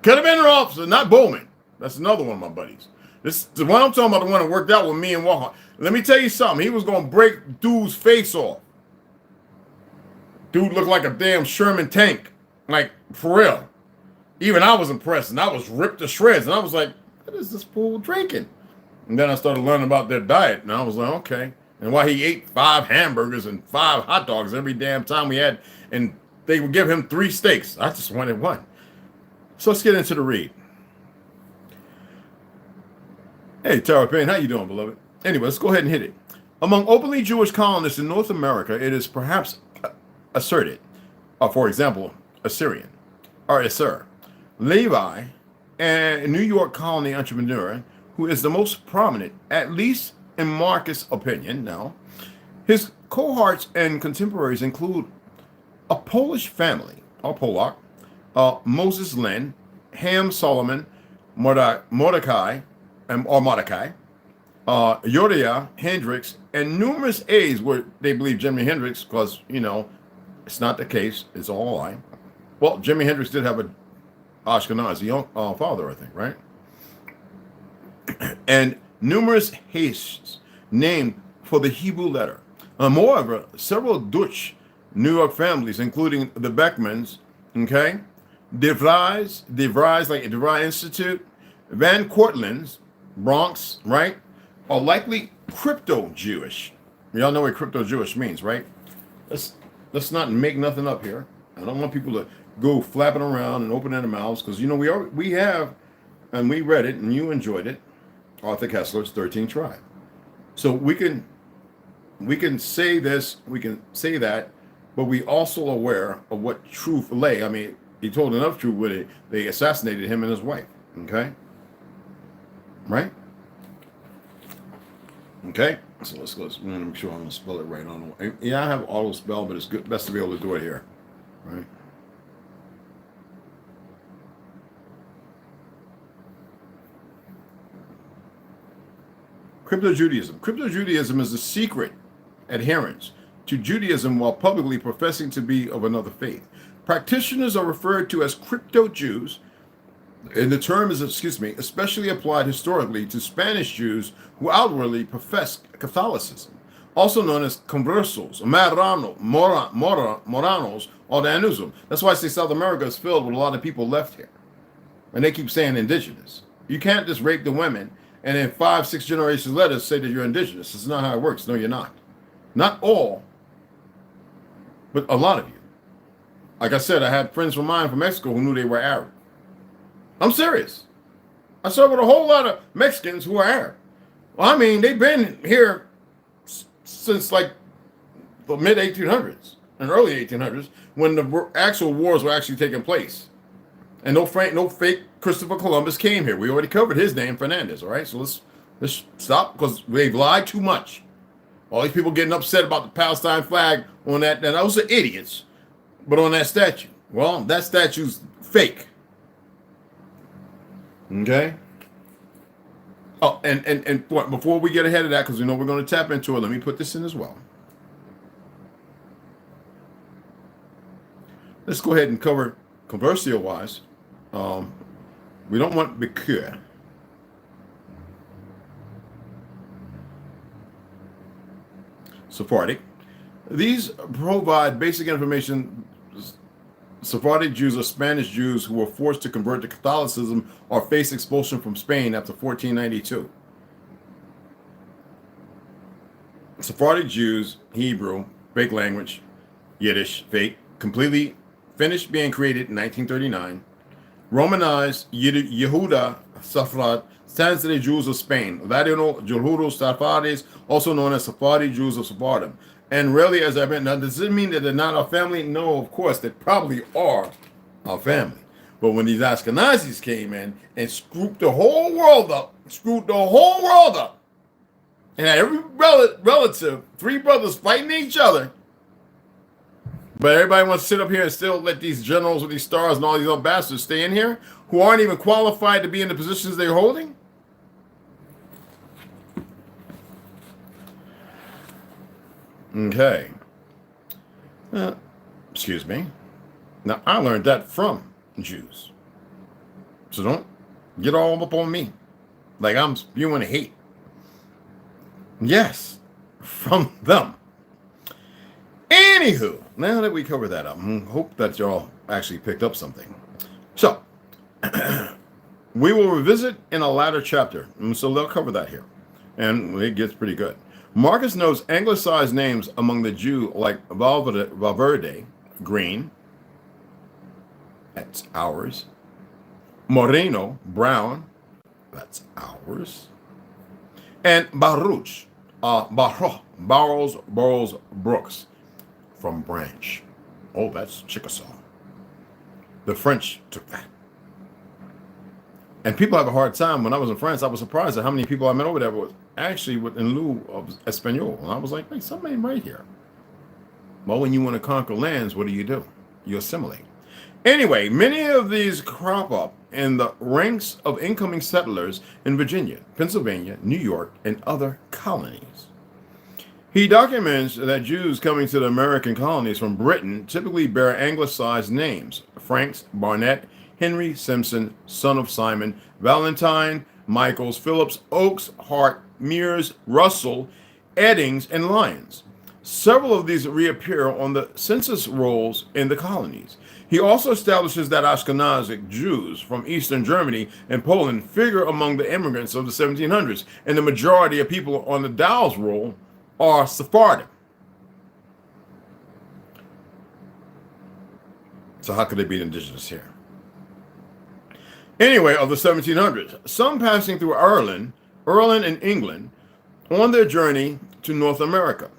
could have been an officer, not Bowman. That's another one of my buddies. This the one I'm talking about, the one that worked out with me and Walhart. Let me tell you something. He was gonna break dude's face off. Dude looked like a damn Sherman tank. Like, for real. Even I was impressed, and I was ripped to shreds. And I was like, what is this fool drinking? And then I started learning about their diet, and I was like, okay. And why he ate 5 hamburgers and 5 hot dogs every damn time we had, and they would give him 3 steaks. I just wanted 1. So let's get into the read. Hey, Tara Payne, how you doing, beloved? Anyway, let's go ahead and hit it. Among openly Jewish colonists in North America, it is perhaps asserted, for example, Assyrian, or Assur, Levi, a New York colony entrepreneur who is the most prominent, at least in Marcus' opinion now. His cohorts and contemporaries include a Polish family, or Polak, Moses Lynn, Ham Solomon, Mordecai, Uriah Hendricks, and numerous A's where they believe Jimi Hendrix, because, you know, it's not the case. It's all a lie. Well, Jimi Hendrix did have a Ashkenazi father, I think, right? And numerous Hastes named for the Hebrew letter. Moreover, several Dutch New York families, including the Beckmans, okay, De Vries, like De Vries Institute, Van Cortlands, Bronx, right, are likely crypto-Jewish. Y'all know what crypto-Jewish means, right? Let's not make nothing up here. I don't want people to go flapping around and opening their mouths, because, you know, we have, and we read it, and you enjoyed it, Arthur Kessler's 13th Tribe. So we can say this, we can say that, but we also aware of what truth lay. I mean, he told enough truth with it. They assassinated him and his wife, okay? Right? Okay, so let's go. I'm gonna make sure I'm gonna spell it right on. Yeah, I have auto spell, but it's best to be able to do it here, right? Crypto-Judaism. Crypto-Judaism is the secret adherence to Judaism while publicly professing to be of another faith. Practitioners are referred to as crypto-Jews, and the term is, especially applied historically to Spanish Jews who outwardly profess Catholicism, also known as conversos, moranos, or Danusum. That's why I say South America is filled with a lot of people left here. And they keep saying indigenous. You can't just rape the women and then 5, 6 generations later say that you're indigenous. It's not how it works. No, you're not. Not all, but a lot of you. Like I said, I had friends of mine from Mexico who knew they were Arab. I'm serious. I served with a whole lot of Mexicans who are Arab. Well, I mean, they've been here since like the mid-1800s and early 1800s when the actual wars were actually taking place. And no fake Christopher Columbus came here. We already covered his name, Fernandez, all right? So let's stop because they've lied too much. All these people getting upset about the Palestine flag on that. And those are idiots. But on that statue, well, that statue's fake. Okay? Oh, and before we get ahead of that, because we know we're going to tap into it, let me put this in as well. Let's go ahead and cover controversial-wise. We don't want Bekir. Sephardic. These provide basic information. Sephardic Jews are Spanish Jews who were forced to convert to Catholicism or face expulsion from Spain after 1492. Sephardic Jews, Hebrew, fake language, Yiddish, fake, completely finished being created in 1939. Romanized Yehuda Safrat stands to the Jews of Spain. Ladino Jehudos Safaris, also known as Sephardi Jews of Sephardim. And really, as I've been, now does it mean that they're not our family? No, of course, they probably are our family. But when these Ashkenazis came in and screwed the whole world up, and had every relative, 3 brothers fighting each other, but everybody wants to sit up here and still let these generals with these stars and all these other bastards stay in here who aren't even qualified to be in the positions they're holding? Okay. Excuse me. Now, I learned that from Jews. So don't get all up on me like I'm spewing hate. Yes, from them. Anywho, now that we covered that up, I hope that y'all actually picked up something. So, we will revisit in a latter chapter. So they'll cover that here. And it gets pretty good. Marcus notes anglicized names among the Jew like Valverde, green, that's ours. Moreno, brown, that's ours. And Baruch, Barrows, Brooks, from Branch. Oh, that's Chickasaw. The French took that. And people have a hard time. When I was in France, I was surprised at how many people I met over there was actually in lieu of Espanol. And I was like, wait, something ain't right here. Well, when you want to conquer lands, what do? You assimilate. Anyway, many of these crop up in the ranks of incoming settlers in Virginia, Pennsylvania, New York, and other colonies. He documents that Jews coming to the American colonies from Britain typically bear anglicized names: Franks, Barnett, Henry, Simpson, son of Simon, Valentine, Michaels, Phillips, Oakes, Hart, Mears, Russell, Eddings, and Lyons. Several of these reappear on the census rolls in the colonies. He also establishes that Ashkenazic Jews from Eastern Germany and Poland figure among the immigrants of the 1700s, and the majority of people on the Dow's roll are Sephardim. So how could they be indigenous here? Anyway, of the 1700s, some passing through Ireland and England on their journey to North America.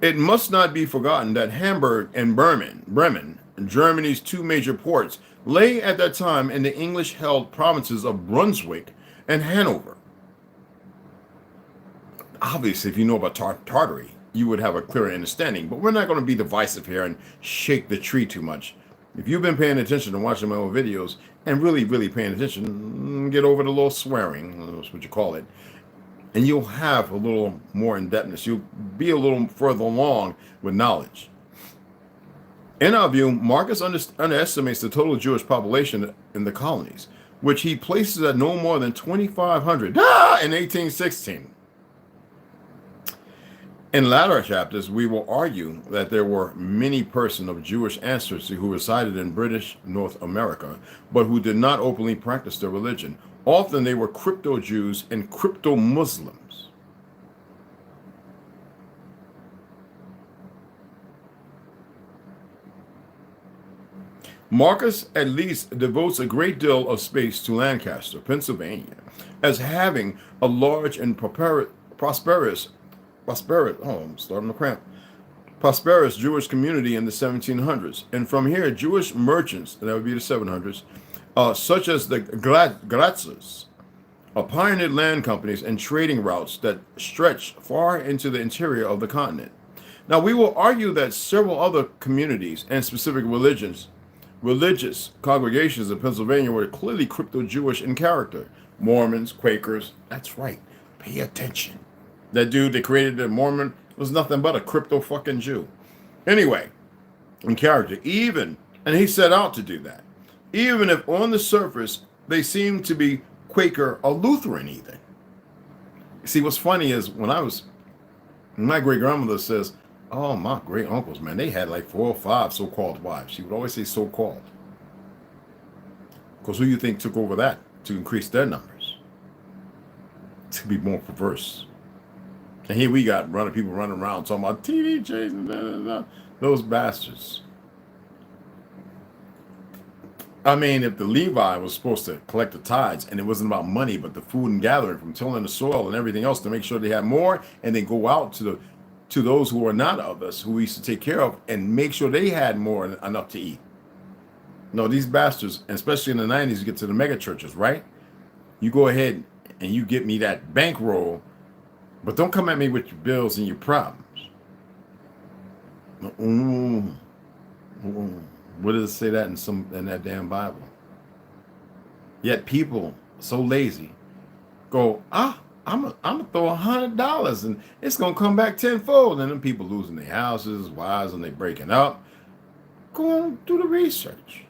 It must not be forgotten that Hamburg and Bremen, Germany's 2 major ports, lay at that time in the English-held provinces of Brunswick and Hanover. Obviously, if you know about Tartary, you would have a clearer understanding, but we're not going to be divisive here and shake the tree too much. If you've been paying attention and watching my own videos and really, really paying attention, get over the little swearing, that's what you call it. and you'll have a little more in-depthness. You'll be a little further along with knowledge. In our view, Marcus underestimates the total Jewish population in the colonies, which he places at no more than 2,500 in 1816. In latter chapters, we will argue that there were many persons of Jewish ancestry who resided in British North America, but who did not openly practice their religion. Often they were crypto-Jews and crypto-Muslims. Marcus at least devotes a great deal of space to Lancaster, Pennsylvania, as having a large and prosperous Jewish community in the 1700s. And from here, Jewish merchants, that would be the 700s, such as the Brickz, pioneered land companies and trading routes that stretched far into the interior of the continent. Now, we will argue that several other communities and specific religious congregations in Pennsylvania were clearly crypto-Jewish in character. Mormons, Quakers, that's right, pay attention. That dude that created the Mormon was nothing but a crypto-fucking Jew. Anyway, in character, and he set out to do that, even if on the surface they seem to be Quaker or Lutheran even. See, what's funny is my great-grandmother says, oh, my great uncles, man, they had like 4 or 5 so-called wives. She would always say so-called. Because who you think took over that to increase their numbers? To be more perverse. And here we got people running around talking about TV chasing, those bastards. I mean, if the Levi was supposed to collect the tithes and it wasn't about money, but the food and gathering from tilling the soil and everything else to make sure they had more and then go out to those who are not of us, who we used to take care of, and make sure they had more enough to eat. No, these bastards, especially in the 90s, you get to the mega churches, right? You go ahead and you get me that bankroll, but don't come at me with your bills and your problems. Where does it say that in that damn Bible? Yet people so lazy go, I'm gonna throw $100 and it's gonna come back tenfold. And then people losing their houses, wives, and they breaking up. Go on, do the research.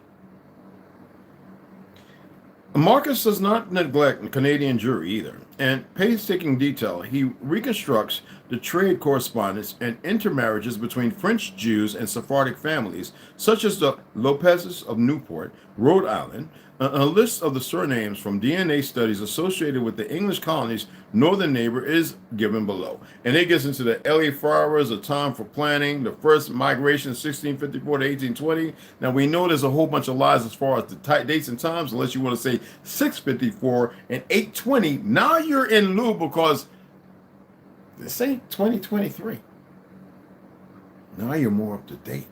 Marcus does not neglect Canadian Jewry either. And painstaking detail, he reconstructs the trade correspondence and intermarriages between French Jews and Sephardic families, such as the Lopez's of Newport, Rhode Island. A list of the surnames from DNA studies associated with the English colony's northern neighbor is given below. And it gets into the L.A. Flowers, a time for planning, the first migration, 1654 to 1820. Now, we know there's a whole bunch of lies as far as the dates and times, unless you want to say 654 and 820. Now you're in lieu because this ain't 2023. Now you're more up to date.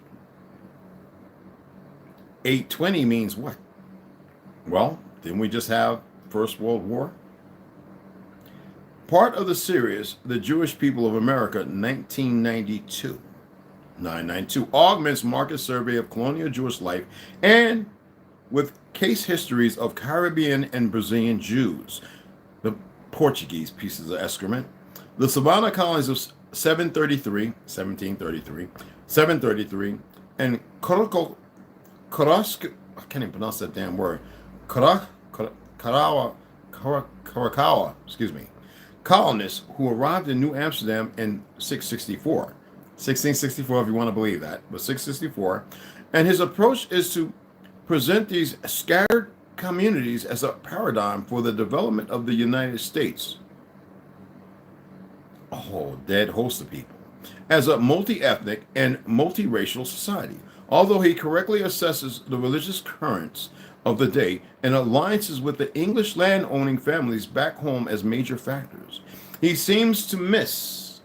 820 means what? Well, didn't we just have First World War? Part of the series, The Jewish People of America, 1992, 992, augments Marcus' survey of colonial Jewish life and with case histories of Caribbean and Brazilian Jews, the Portuguese pieces of excrement, the Savannah colonies of 733, and Carrasco, I can't even pronounce that damn word, Carakawa, colonists who arrived in New Amsterdam in 1664, if you want to believe that, but 664. And his approach is to present these scattered communities as a paradigm for the development of the United States. A whole dead host of people. As a multi-ethnic and multiracial society. Although he correctly assesses the religious currents of the day and alliances with the English land-owning families back home as major factors, he seems to miss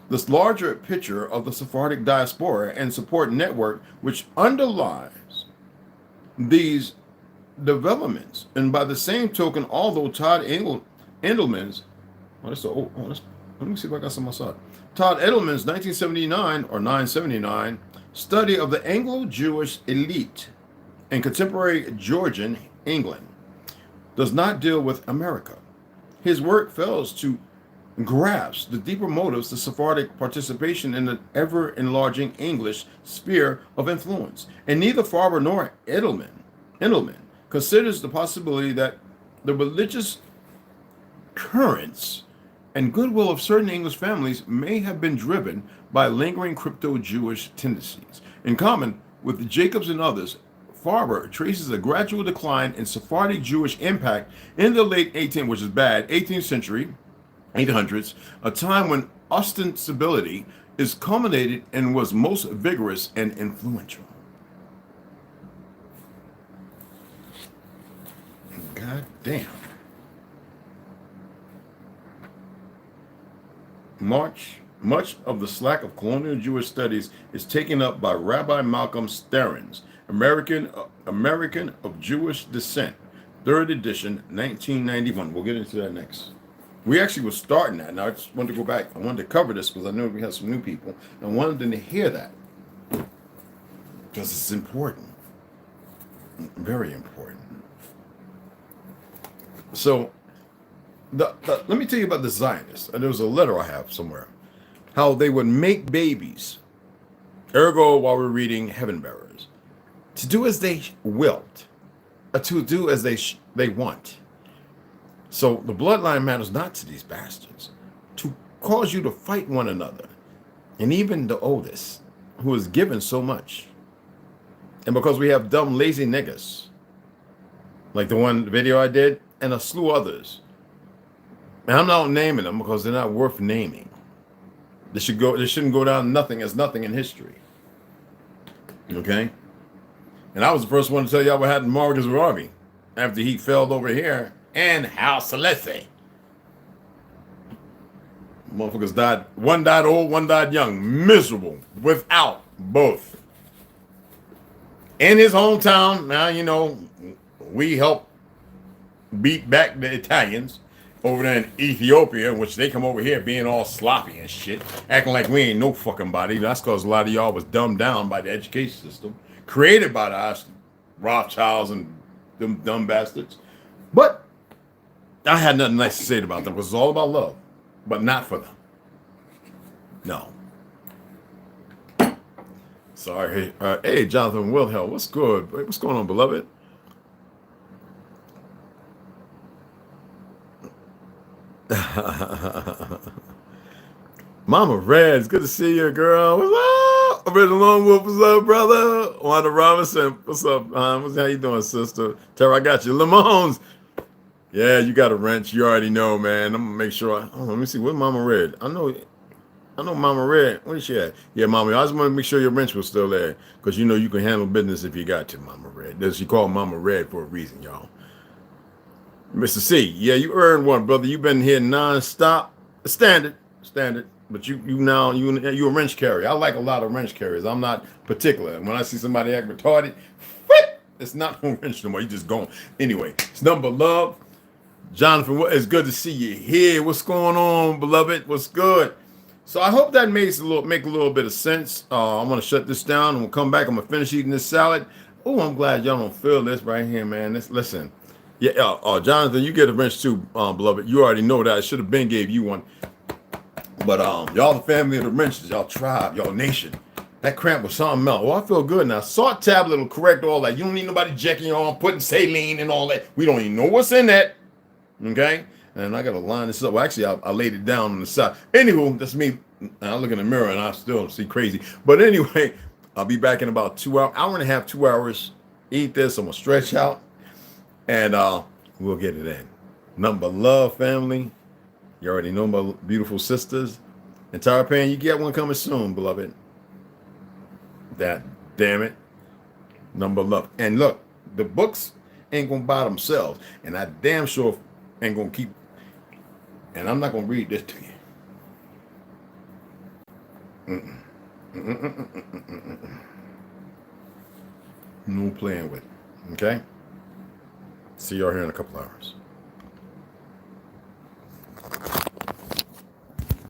this larger picture of the Sephardic diaspora and support network which underlies these developments. And by the same token, although Todd Edelman's, let me see if I got some outside. Todd Edelman's 1979 or 979 study of the Anglo-Jewish elite in contemporary Georgian England does not deal with America. his work fails to grasp the deeper motives of Sephardic participation in the ever-enlarging English sphere of influence. And neither Farber nor Edelman considers the possibility that the religious currents and goodwill of certain English families may have been driven by lingering crypto-Jewish tendencies. In common with Jacobs and others, Farber traces a gradual decline in Sephardic Jewish impact in the late 18th century, 800s, a time when ostensibility is culminated and was most vigorous and influential. God damn. Much of the slack of colonial Jewish studies is taken up by Rabbi Malcolm Sterns, American of Jewish descent, 3rd edition, 1991. We'll get into that next. We actually were starting that. Now I just wanted to go back. I wanted to cover this because I know we have some new people. I wanted them to hear that because it's important, very important. So, let me tell you about the Zionists. There was a letter I have somewhere. How they would make babies, ergo, while we're reading Heaven Bearers, to do as they willed, to do as they want. So the bloodline matters not to these bastards, to cause you to fight one another, and even the oldest, who is given so much. And because we have dumb, lazy niggas, like the one video I did, and a slew others. And I'm not naming them because they're not worth naming. They shouldn't go down nothing as nothing in history. Okay? And I was the first one to tell y'all what happened to Marcus Garvey after he fell over here and Hal Selassie. Motherfuckers died. One died old, one died young. Miserable. Without both. In his hometown, now, you know, we helped beat back the Italians over there in Ethiopia, which they come over here being all sloppy and shit, acting like we ain't no fucking body. That's because a lot of y'all was dumbed down by the education system, created by the Rothschilds and them dumb bastards. But I had nothing nice to say about them because it's all about love, but not for them. No. Sorry. Hey, Jonathan Wilhelm, what's good? What's going on, beloved? Mama Red, it's good to see you, girl. What's up? Original Lone Wolf, what's up, brother? Wanda Robinson, what's up? How you doing, sister? Tara, I got you. Lemons. Yeah, you got a wrench. You already know, man. I'm gonna make sure. Let me see. Where's Mama Red? I know Mama Red. Where is she at? Yeah, Mama. I just want to make sure your wrench was still there, because you know you can handle business if you got to, Mama Red. She called Mama Red for a reason, y'all. Mr. C, yeah, you earned one, brother. You've been here non-stop. Standard. But you a wrench carrier. I like a lot of wrench carriers. I'm not particular. When I see somebody act retarded, it's not no wrench no more. You just going. Anyway, it's nothing but love. Jonathan, it's good to see you here. What's going on, beloved? What's good? So I hope that make a little bit of sense. I'm gonna shut this down and we'll come back. I'm gonna finish eating this salad. Oh, I'm glad y'all don't feel this right here, man. Listen. Yeah, Jonathan, you get a wrench too, beloved. You already know that. I should have been gave you one. But y'all the family of the wrenches, y'all tribe, y'all nation. That cramp was something else. Well, I feel good now. Salt tablet will correct all that. You don't need nobody checking you on, putting saline and all that. We don't even know what's in that. Okay? And I got to line this up. Well, actually, I laid it down on the side. Anywho, that's me. I look in the mirror and I still see crazy. But anyway, I'll be back in about 2 hours. Hour and a half, 2 hours. Eat this. I'm going to stretch out. And we'll get it in. Nothing but love, family. You already know my beautiful sisters. And Tara Pan, you get one coming soon, beloved. That damn it. Nothing but love. And look, the books ain't gonna buy themselves. And I damn sure ain't gonna keep. And I'm not gonna read this to you. No playing with it. Okay? See y'all here in a couple hours.